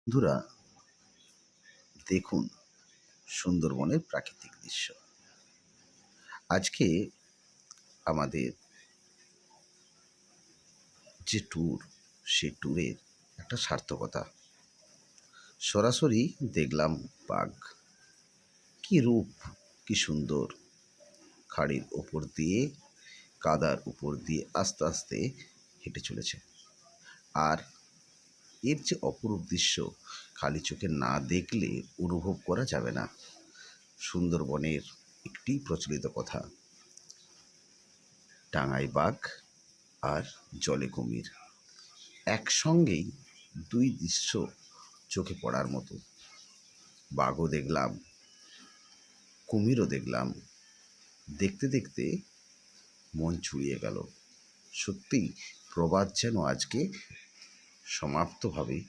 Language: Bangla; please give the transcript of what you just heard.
বন্ধুরা, দেখুন সুন্দরবনের প্রাকৃতিক দৃশ্য। আজকে আমাদের যে ট্যুর, সে ট্যুরের একটা সার্থকতা। সরাসরি দেখলাম বাঘ। কি রূপ, কি সুন্দর! খাড়ির ওপর দিয়ে, কাদার উপর দিয়ে আস্তে আস্তে হেঁটে চলেছে। আর এর যে অপরূপ দৃশ্য, খালি চোখে না দেখলে অনুভব করা যাবে না। সুন্দরবনের একটি প্রচলিত কথা, ডাঙায় বাঘ আর জলে কুমির একসঙ্গেই, দুই দৃশ্য চোখে পড়ার মতো। বাঘও দেখলাম, কুমিরও দেখলাম। দেখতে দেখতে মন চুড়িয়ে গেল। সত্যিই প্রবাদ যেন আজকে সমাপ্তভাবে